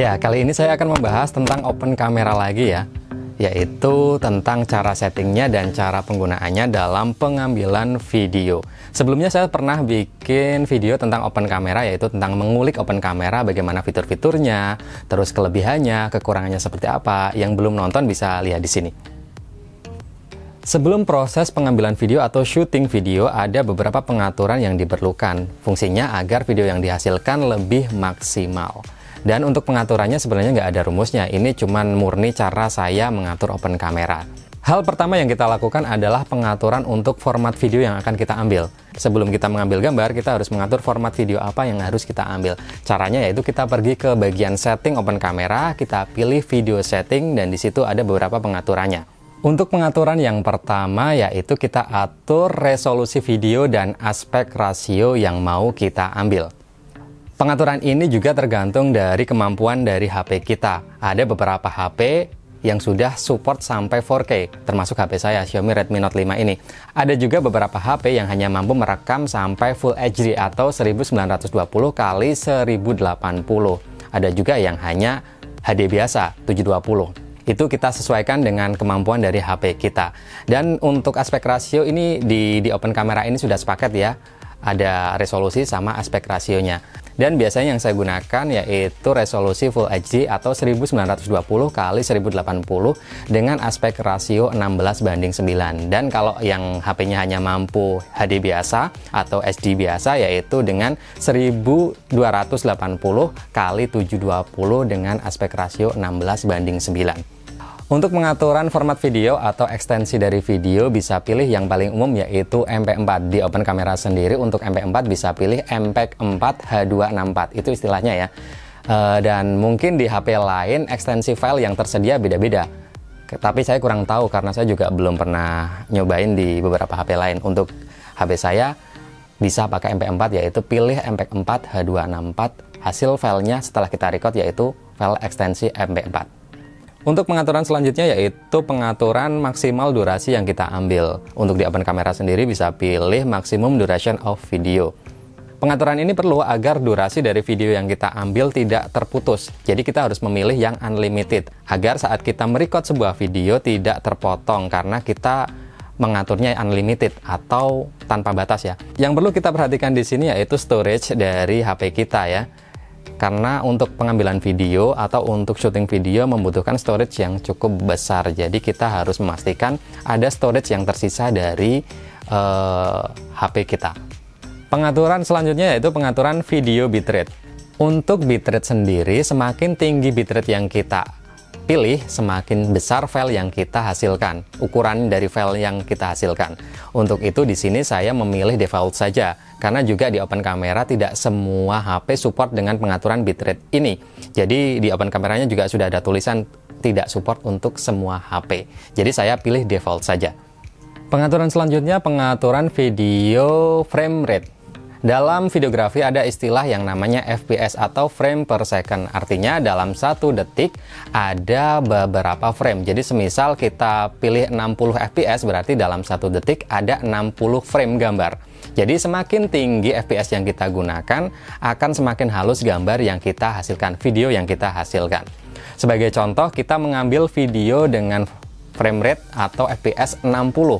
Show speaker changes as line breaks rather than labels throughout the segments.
Ya, kali ini saya akan membahas tentang open camera lagi ya, yaitu tentang cara settingnya dan cara penggunaannya dalam pengambilan video. Sebelumnya saya pernah bikin video tentang open camera, yaitu tentang mengulik open camera, bagaimana fitur-fiturnya, terus kelebihannya, kekurangannya seperti apa. Yang belum nonton bisa lihat di sini. Sebelum proses pengambilan video atau syuting video, ada beberapa pengaturan yang diperlukan. Fungsinya agar video yang dihasilkan lebih maksimal. Dan untuk pengaturannya sebenarnya nggak ada rumusnya, ini cuman murni cara saya mengatur open camera. Hal pertama yang kita lakukan adalah pengaturan untuk format video yang akan kita ambil. Sebelum kita mengambil gambar, kita harus mengatur format video apa yang harus kita ambil. Caranya yaitu kita pergi ke bagian setting open camera, kita pilih video setting, dan di situ ada beberapa pengaturannya. Untuk pengaturan yang pertama yaitu kita atur resolusi video dan aspek rasio yang mau kita ambil. Pengaturan ini juga tergantung dari kemampuan dari HP kita. Ada beberapa HP yang sudah support sampai 4K, termasuk HP saya, Xiaomi Redmi Note 5 ini. Ada juga beberapa HP yang hanya mampu merekam sampai Full HD atau 1920 x 1080. Ada juga yang hanya HD biasa, 720. Itu kita sesuaikan dengan kemampuan dari HP kita. Dan untuk aspek rasio ini di open camera ini sudah sepaket ya. Ada resolusi sama aspek rasionya. Dan biasanya yang saya gunakan yaitu resolusi Full HD atau 1920 x 1080 dengan aspek rasio 16:9. Dan kalau yang HP-nya hanya mampu HD biasa atau SD biasa yaitu dengan 1280 x 720 dengan aspek rasio 16:9. Untuk pengaturan format video atau ekstensi dari video bisa pilih yang paling umum yaitu MP4. Di open camera sendiri untuk MP4 bisa pilih MPEG 4 H264, itu istilahnya ya. Dan mungkin di HP lain ekstensi file yang tersedia beda-beda. Tapi saya kurang tahu karena saya juga belum pernah nyobain di beberapa HP lain. Untuk HP saya bisa pakai MP4 yaitu pilih MPEG 4 H264. Hasil filenya setelah kita record yaitu file ekstensi MP4. Untuk pengaturan selanjutnya yaitu pengaturan maksimal durasi yang kita ambil. Untuk di open camera sendiri bisa pilih maximum duration of video. Pengaturan ini perlu agar durasi dari video yang kita ambil tidak terputus. Jadi kita harus memilih yang unlimited agar saat kita merekod sebuah video tidak terpotong karena kita mengaturnya unlimited atau tanpa batas ya. Yang perlu kita perhatikan di sini yaitu storage dari HP kita ya. Karena untuk pengambilan video atau untuk syuting video membutuhkan storage yang cukup besar. Jadi kita harus memastikan ada storage yang tersisa dari HP kita. Pengaturan selanjutnya yaitu pengaturan video bitrate. Untuk bitrate sendiri, semakin tinggi bitrate yang kita pilih, semakin besar file yang kita hasilkan. Ukuran dari file yang kita hasilkan. Untuk itu di sini saya memilih default saja. Karena juga di open camera tidak semua HP support dengan pengaturan bitrate ini. Jadi di open kameranya juga sudah ada tulisan tidak support untuk semua HP. Jadi saya pilih default saja. Pengaturan selanjutnya pengaturan video frame rate. Dalam videografi ada istilah yang namanya FPS atau frame per second. Artinya dalam 1 detik ada beberapa frame. Jadi semisal kita pilih 60 FPS berarti dalam 1 detik ada 60 frame gambar. Jadi semakin tinggi FPS yang kita gunakan akan semakin halus gambar yang kita hasilkan, video yang kita hasilkan. Sebagai contoh kita mengambil video dengan frame rate atau FPS 60.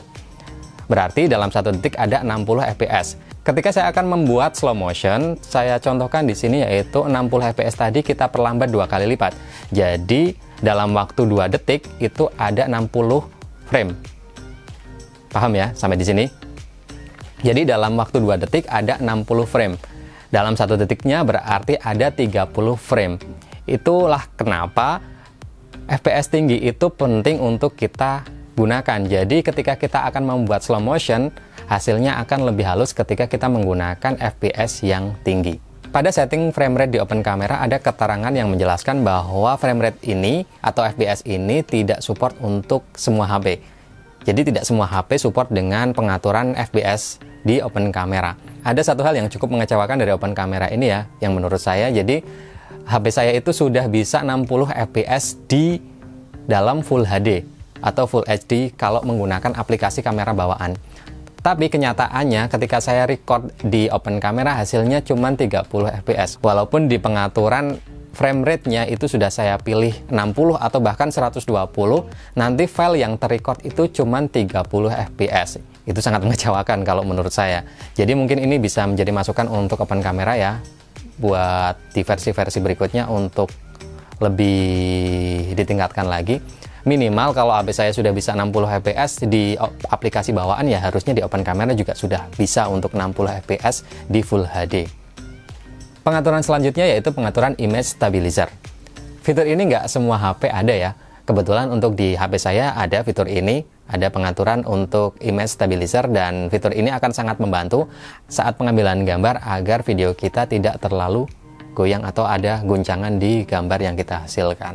Berarti dalam 1 detik ada 60 FPS. Ketika saya akan membuat slow motion, saya contohkan di sini yaitu 60 fps tadi kita perlambat 2 kali lipat. Jadi dalam waktu 2 detik itu ada 60 frame. Paham ya sampai di sini? Jadi dalam waktu 2 detik ada 60 frame. Dalam 1 detiknya berarti ada 30 frame. Itulah kenapa FPS tinggi itu penting untuk kita gunakan. Jadi ketika kita akan membuat slow motion, hasilnya akan lebih halus ketika kita menggunakan FPS yang tinggi. Pada setting frame rate di open camera ada keterangan yang menjelaskan bahwa frame rate ini atau FPS ini tidak support untuk semua HP. Jadi tidak semua HP support dengan pengaturan FPS di open camera. Ada satu hal yang cukup mengecewakan dari open camera ini ya, yang menurut saya, jadi HP saya itu sudah bisa 60 FPS di dalam Full HD atau Full HD kalau menggunakan aplikasi kamera bawaan. Tapi kenyataannya ketika saya record di open camera hasilnya cuma 30 fps. Walaupun di pengaturan frame rate-nya itu sudah saya pilih 60 atau bahkan 120, nanti file yang terrecord itu cuma 30 fps. Itu sangat mengecewakan kalau menurut saya. Jadi mungkin ini bisa menjadi masukan untuk open camera ya, buat di versi-versi berikutnya untuk lebih ditingkatkan lagi. Minimal kalau HP saya sudah bisa 60 fps di aplikasi bawaan, ya harusnya di open camera juga sudah bisa untuk 60 fps di Full HD. Pengaturan selanjutnya yaitu pengaturan image stabilizer. Fitur ini nggak semua HP ada ya. Kebetulan untuk di HP saya ada fitur ini, ada pengaturan untuk image stabilizer, dan fitur ini akan sangat membantu saat pengambilan gambar agar video kita tidak terlalu goyang atau ada guncangan di gambar yang kita hasilkan.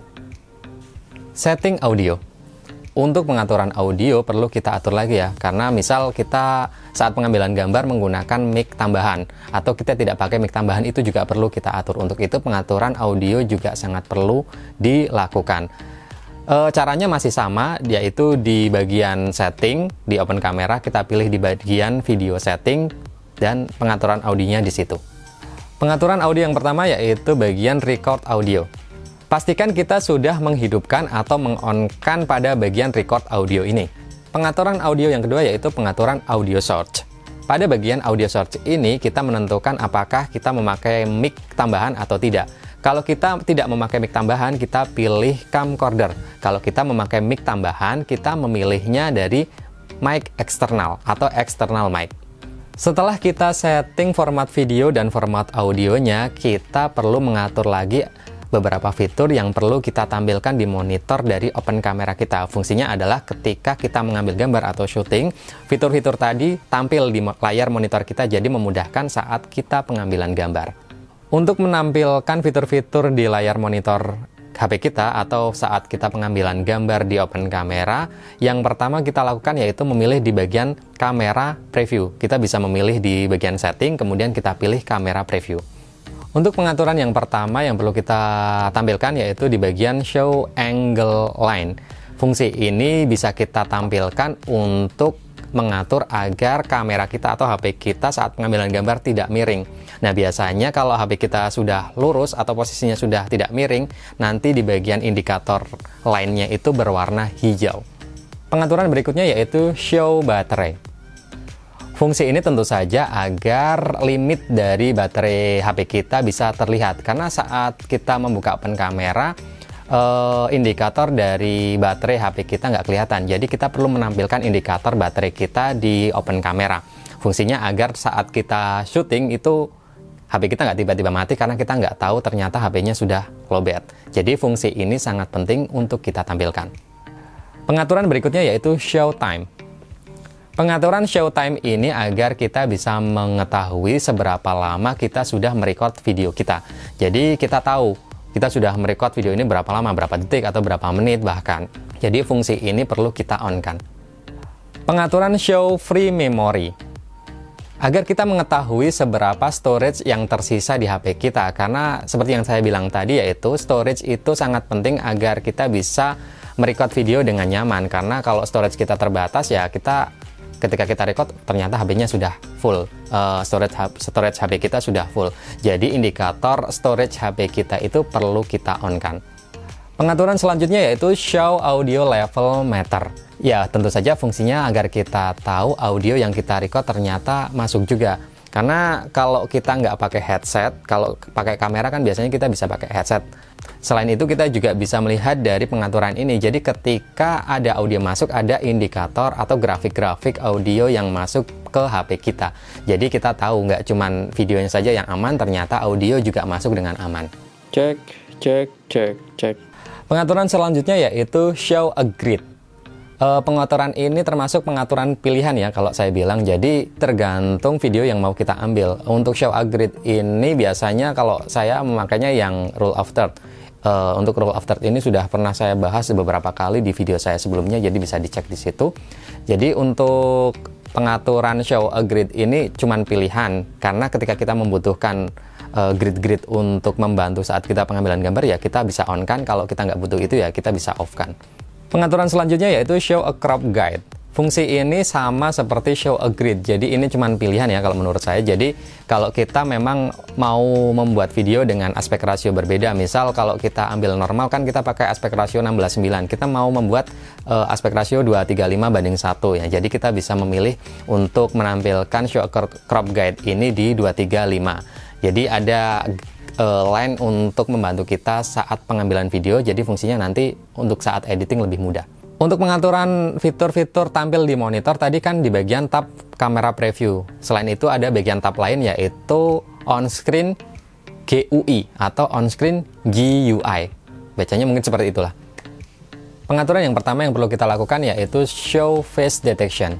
Setting audio. Untuk pengaturan audio perlu kita atur lagi ya, karena misal kita saat pengambilan gambar menggunakan mic tambahan atau kita tidak pakai mic tambahan, itu juga perlu kita atur. Untuk itu pengaturan audio juga sangat perlu dilakukan. Caranya masih sama, yaitu di bagian setting di open camera kita pilih di bagian video setting dan pengaturan audionya di situ. Pengaturan audio yang pertama yaitu bagian record audio. Pastikan kita sudah menghidupkan atau meng-on-kan pada bagian record audio ini. Pengaturan audio yang kedua yaitu pengaturan audio source. Pada bagian audio source ini kita menentukan apakah kita memakai mic tambahan atau tidak. Kalau kita tidak memakai mic tambahan, kita pilih camcorder. Kalau kita memakai mic tambahan, kita memilihnya dari mic eksternal atau external mic. Setelah kita setting format video dan format audionya, kita perlu mengatur lagi beberapa fitur yang perlu kita tampilkan di monitor dari open camera kita. Fungsinya adalah ketika kita mengambil gambar atau syuting, fitur-fitur tadi tampil di layar monitor kita, jadi memudahkan saat kita pengambilan gambar. Untuk menampilkan fitur-fitur di layar monitor HP kita atau saat kita pengambilan gambar di open camera, yang pertama kita lakukan yaitu memilih di bagian kamera preview. Kita bisa memilih di bagian setting, kemudian kita pilih kamera preview. Untuk pengaturan yang pertama yang perlu kita tampilkan yaitu di bagian show angle line. Fungsi ini bisa kita tampilkan untuk mengatur agar kamera kita atau HP kita saat pengambilan gambar tidak miring. Nah, biasanya kalau HP kita sudah lurus atau posisinya sudah tidak miring, nanti di bagian indikator line-nya itu berwarna hijau. Pengaturan berikutnya yaitu show baterai. Fungsi ini tentu saja agar limit dari baterai HP kita bisa terlihat, karena saat kita membuka open kamera, indikator dari baterai HP kita nggak kelihatan. Jadi kita perlu menampilkan indikator baterai kita di open kamera. Fungsinya agar saat kita syuting itu HP kita nggak tiba-tiba mati karena kita nggak tahu ternyata HP-nya sudah lowbat. Jadi fungsi ini sangat penting untuk kita tampilkan. Pengaturan berikutnya yaitu show time. Pengaturan show time ini agar kita bisa mengetahui seberapa lama kita sudah merecord video kita. Jadi kita tahu kita sudah merecord video ini berapa lama, berapa detik atau berapa menit bahkan. Jadi fungsi ini perlu kita on-kan. Pengaturan show free memory. Agar kita mengetahui seberapa storage yang tersisa di HP kita, karena seperti yang saya bilang tadi yaitu storage itu sangat penting agar kita bisa merecord video dengan nyaman. Karena kalau storage kita terbatas ya ketika kita record ternyata HP-nya sudah full, storage HP kita sudah full. Jadi indikator storage HP kita itu perlu kita on-kan. Pengaturan selanjutnya yaitu show audio level meter. Ya, tentu saja fungsinya agar kita tahu audio yang kita record ternyata masuk juga. Karena kalau kita nggak pakai headset, kalau pakai kamera kan biasanya kita bisa pakai headset. Selain itu kita juga bisa melihat dari pengaturan ini. Jadi ketika ada audio masuk, ada indikator atau grafik-grafik audio yang masuk ke HP kita. Jadi kita tahu nggak cuman videonya saja yang aman, ternyata audio juga masuk dengan aman.
Cek, cek, cek, cek.
Pengaturan selanjutnya yaitu show a grid. Pengaturan ini termasuk pengaturan pilihan ya kalau saya bilang, jadi tergantung video yang mau kita ambil. Untuk show a grid ini biasanya kalau saya memakainya yang rule of third. Untuk rule of third ini sudah pernah saya bahas beberapa kali di video saya sebelumnya, jadi bisa dicek di situ. Jadi untuk pengaturan show a grid ini cuman pilihan, karena ketika kita membutuhkan grid-grid untuk membantu saat kita pengambilan gambar ya kita bisa on kan, kalau kita nggak butuh itu ya kita bisa off kan. Pengaturan selanjutnya yaitu show a crop guide. Fungsi ini sama seperti show a grid, jadi ini cuman pilihan ya kalau menurut saya. Jadi kalau kita memang mau membuat video dengan aspek rasio berbeda, misal kalau kita ambil normal kan kita pakai aspek rasio 16:9, kita mau membuat aspek rasio 2:35:1 ya, jadi kita bisa memilih untuk menampilkan show a crop guide ini di 2:35. Jadi ada line untuk membantu kita saat pengambilan video, jadi fungsinya nanti untuk saat editing lebih mudah. Untuk pengaturan fitur-fitur tampil di monitor tadi kan di bagian tab kamera preview. Selain itu ada bagian tab lain yaitu on screen GUI atau on screen GUI. Bacanya mungkin seperti itulah. Pengaturan yang pertama yang perlu kita lakukan yaitu show face detection.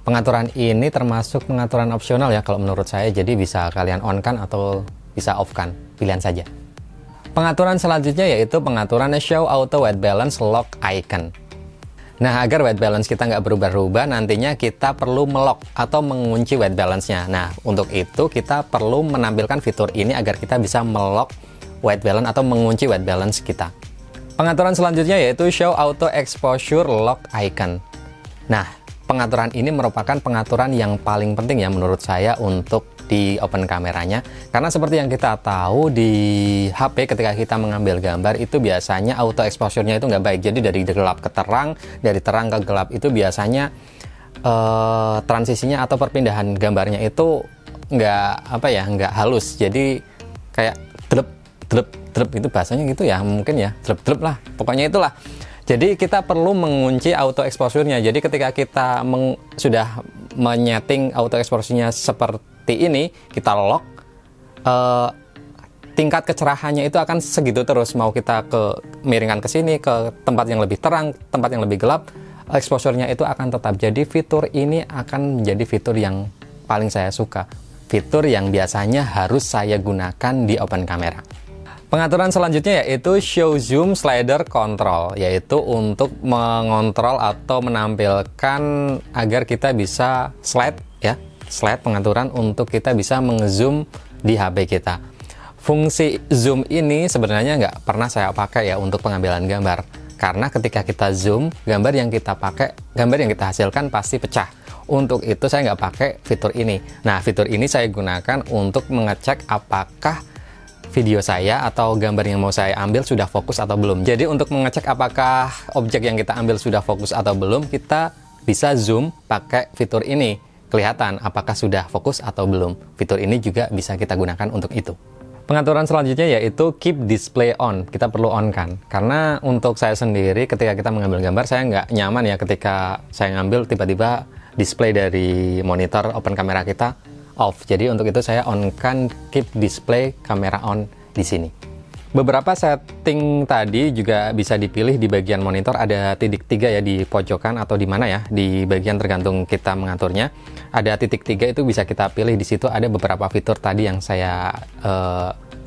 Pengaturan ini termasuk pengaturan opsional ya kalau menurut saya, jadi bisa kalian on kan atau bisa off kan, pilihan saja. Pengaturan selanjutnya yaitu pengaturan show auto white balance lock icon. Nah, agar white balance kita nggak berubah-ubah, nantinya kita perlu melock atau mengunci white balance-nya. Nah, untuk itu kita perlu menampilkan fitur ini agar kita bisa melock white balance atau mengunci white balance kita. Pengaturan selanjutnya yaitu show auto exposure lock icon. Nah, pengaturan ini merupakan pengaturan yang paling penting ya menurut saya untuk di open kameranya, karena seperti yang kita tahu di HP ketika kita mengambil gambar itu biasanya auto exposure-nya itu nggak baik, jadi dari gelap ke terang, dari terang ke gelap itu biasanya transisinya atau perpindahan gambarnya itu nggak halus, jadi kayak drep itu bahasanya gitu ya, mungkin ya drep lah, pokoknya itulah. Jadi kita perlu mengunci auto exposure-nya. Jadi ketika kita sudah menyeting auto exposure-nya seperti ini, kita lock, tingkat kecerahannya itu akan segitu terus. Mau kita miringkan ke sini, ke tempat yang lebih terang, tempat yang lebih gelap, exposure-nya itu akan tetap. Jadi fitur ini akan menjadi fitur yang paling saya suka. Fitur yang biasanya harus saya gunakan di open camera. Pengaturan selanjutnya yaitu show zoom slider control, yaitu untuk mengontrol atau menampilkan agar kita bisa slide pengaturan untuk kita bisa mengezoom di HP kita. Fungsi zoom ini sebenarnya nggak pernah saya pakai ya untuk pengambilan gambar, karena ketika kita zoom, gambar yang kita hasilkan pasti pecah. Untuk itu saya nggak pakai fitur ini. Nah, fitur ini saya gunakan untuk mengecek apakah video saya atau gambar yang mau saya ambil sudah fokus atau belum. Jadi untuk mengecek apakah objek yang kita ambil sudah fokus atau belum, kita bisa zoom pakai fitur ini. Kelihatan apakah sudah fokus atau belum. Fitur ini juga bisa kita gunakan untuk itu. Pengaturan selanjutnya yaitu keep display on. Kita perlu on kan. Karena untuk saya sendiri ketika kita mengambil gambar, saya nggak nyaman ya ketika saya ngambil tiba-tiba display dari monitor open kamera kita off. Jadi untuk itu saya on kan keep display kamera on di sini. Beberapa setting tadi juga bisa dipilih di bagian monitor, ada titik 3 ya di pojokan atau di mana ya, di bagian tergantung kita mengaturnya. Ada titik 3 itu bisa kita pilih, di situ ada beberapa fitur tadi yang saya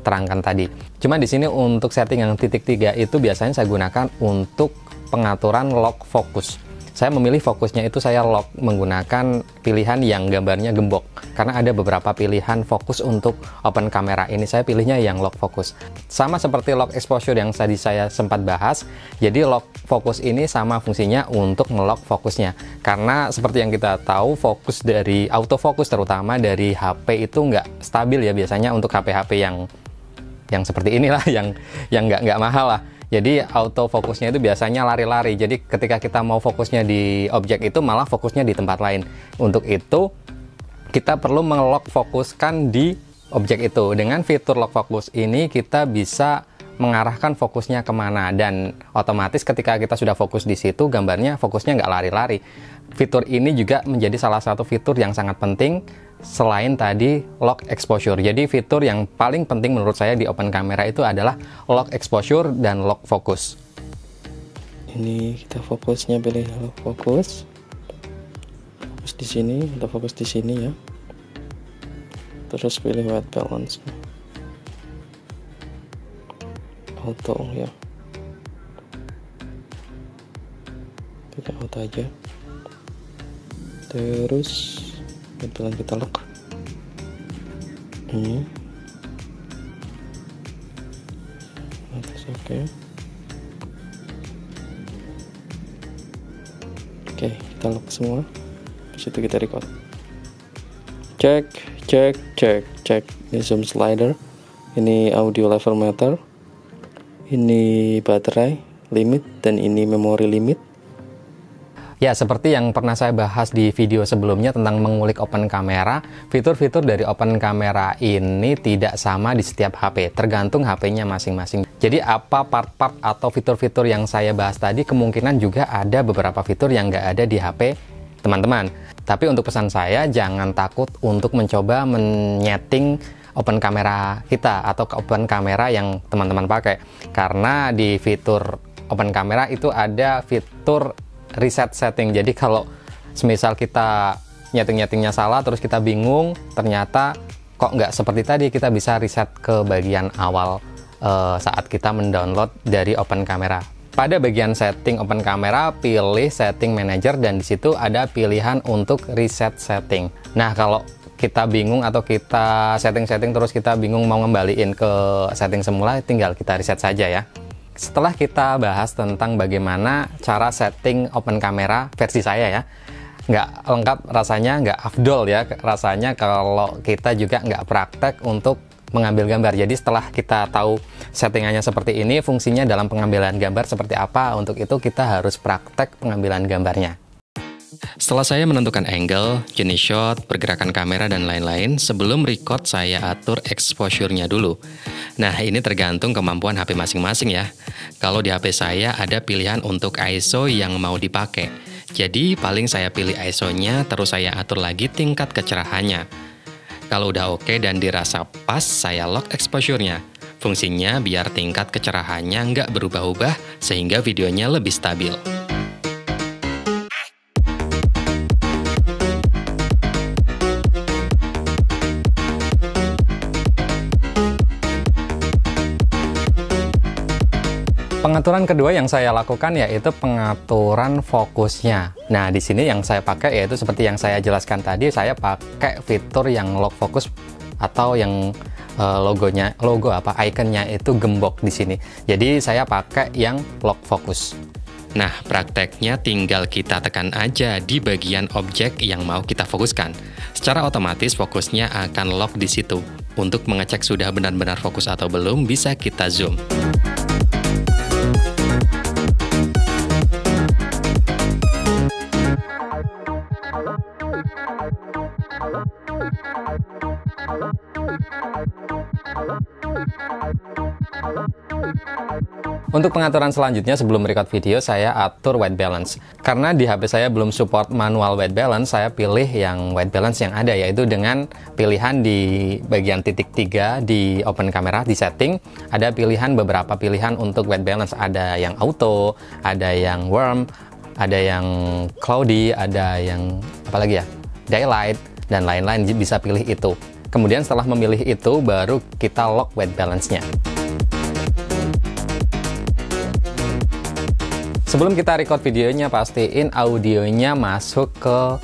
terangkan tadi. Cuma di sini untuk setting yang titik 3 itu biasanya saya gunakan untuk pengaturan lock focus. Saya memilih fokusnya itu saya lock menggunakan pilihan yang gambarnya gembok. Karena ada beberapa pilihan fokus untuk open kamera ini, saya pilihnya yang lock focus. Sama seperti lock exposure yang tadi saya sempat bahas, jadi lock focus ini sama fungsinya untuk ngelock fokusnya. Karena seperti yang kita tahu, fokus dari autofocus terutama dari HP itu nggak stabil ya biasanya untuk HP-HP yang seperti inilah, yang nggak mahal lah. Jadi autofokusnya itu biasanya lari-lari. Jadi ketika kita mau fokusnya di objek itu malah fokusnya di tempat lain. Untuk itu kita perlu melock fokuskan di objek itu. Dengan fitur lock focus ini kita bisa mengarahkan fokusnya kemana, dan otomatis ketika kita sudah fokus di situ gambarnya fokusnya nggak lari-lari. Fitur ini juga menjadi salah satu fitur yang sangat penting selain tadi lock exposure. Jadi fitur yang paling penting menurut saya di open camera itu adalah lock exposure dan lock focus.
Ini kita fokusnya pilih lock focus. Fokus di sini atau fokus di sini ya. Terus pilih white balance. Auto ya. Kita auto aja. Terus kebetulan kita lock ini oke. Oke, kita lock semua. Terus itu kita record. Cek. Ini zoom slider. Ini audio level meter. Ini baterai limit dan ini memori limit.
Ya, seperti yang pernah saya bahas di video sebelumnya tentang mengulik open camera, fitur-fitur dari open camera ini tidak sama di setiap HP, tergantung HP-nya masing-masing. Jadi apa part-part atau fitur-fitur yang saya bahas tadi, kemungkinan juga ada beberapa fitur yang nggak ada di HP teman-teman. Tapi untuk pesan saya, jangan takut untuk mencoba menyeting open kamera kita atau open kamera yang teman-teman pakai. Karena di fitur open kamera itu ada fitur reset setting. Jadi kalau semisal kita nyeting-nyetingnya salah terus kita bingung, ternyata kok nggak seperti tadi, kita bisa reset ke bagian awal saat kita mendownload dari open camera. Pada bagian setting open camera, pilih setting manager dan di situ ada pilihan untuk reset setting. Nah, kalau kita bingung atau kita setting-setting terus kita bingung mau ngembaliin ke setting semula, tinggal kita reset saja ya. Setelah kita bahas tentang bagaimana cara setting open camera versi saya ya, nggak lengkap rasanya, nggak afdol ya rasanya kalau kita juga nggak praktek untuk mengambil gambar. Jadi setelah kita tahu settingannya seperti ini, fungsinya dalam pengambilan gambar seperti apa, untuk itu kita harus praktek pengambilan gambarnya. Setelah saya menentukan angle, jenis shot, pergerakan kamera, dan lain-lain, sebelum record saya atur exposure-nya dulu. Nah, ini tergantung kemampuan HP masing-masing ya. Kalau di HP saya ada pilihan untuk ISO yang mau dipakai. Jadi, paling saya pilih ISO-nya, terus saya atur lagi tingkat kecerahannya. Kalau udah oke dan dirasa pas, saya lock exposure-nya. Fungsinya biar tingkat kecerahannya nggak berubah-ubah, sehingga videonya lebih stabil. Pengaturan kedua yang saya lakukan yaitu pengaturan fokusnya. Nah, di sini yang saya pakai yaitu seperti yang saya jelaskan tadi, saya pakai fitur yang lock focus atau yang ikonnya itu gembok di sini. Jadi saya pakai yang lock focus. Nah, prakteknya tinggal kita tekan aja di bagian objek yang mau kita fokuskan. Secara otomatis fokusnya akan lock di situ. Untuk mengecek sudah benar-benar fokus atau belum, bisa kita zoom. Untuk pengaturan selanjutnya sebelum record video, saya atur white balance. Karena di HP saya belum support manual white balance, saya pilih yang white balance yang ada, yaitu dengan pilihan di bagian titik 3 di open camera, di setting, ada pilihan, beberapa pilihan untuk white balance. Ada yang auto, ada yang warm, ada yang cloudy, ada yang apa lagi ya, daylight, dan lain-lain, bisa pilih itu. Kemudian setelah memilih itu, baru kita lock white balance-nya. Sebelum kita record videonya, pastiin audionya masuk ke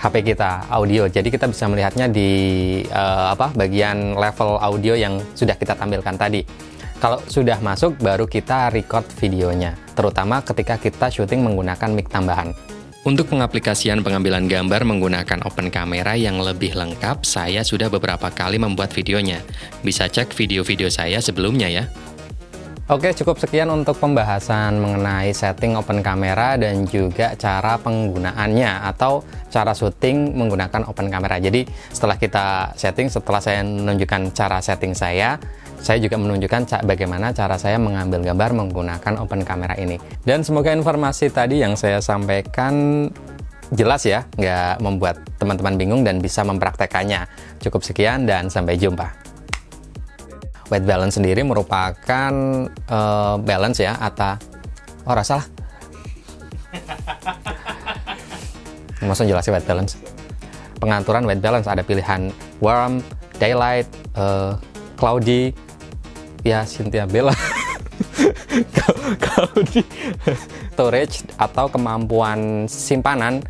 HP kita, audio. Jadi kita bisa melihatnya di bagian level audio yang sudah kita tampilkan tadi. Kalau sudah masuk, baru kita record videonya. Terutama ketika kita syuting menggunakan mic tambahan. Untuk pengaplikasian pengambilan gambar menggunakan open camera yang lebih lengkap, saya sudah beberapa kali membuat videonya. Bisa cek video-video saya sebelumnya ya. Oke, cukup sekian untuk pembahasan mengenai setting open camera dan juga cara penggunaannya atau cara syuting menggunakan open camera. Jadi setelah kita setting, setelah saya menunjukkan cara setting saya juga menunjukkan bagaimana cara saya mengambil gambar menggunakan open camera ini. Dan semoga informasi tadi yang saya sampaikan jelas ya, nggak membuat teman-teman bingung dan bisa mempraktekannya. Cukup sekian dan sampai jumpa. White balance sendiri merupakan balance ya, salah. Maksudnya jelasin white balance. Pengaturan white balance ada pilihan warm, daylight, cloudy, ya Cynthia Bella, cloudy, storage atau kemampuan simpanan.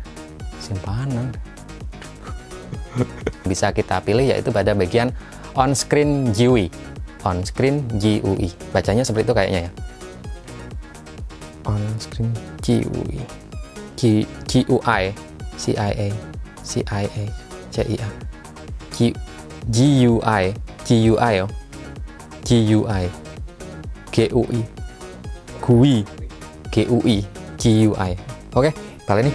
Bisa kita pilih yaitu pada bagian on-screen GUI. On-screen GUI. Bacanya seperti itu kayaknya ya. On-screen GUI. GUI CIA CIA GUI yo GUI GUI. Oke, kali ini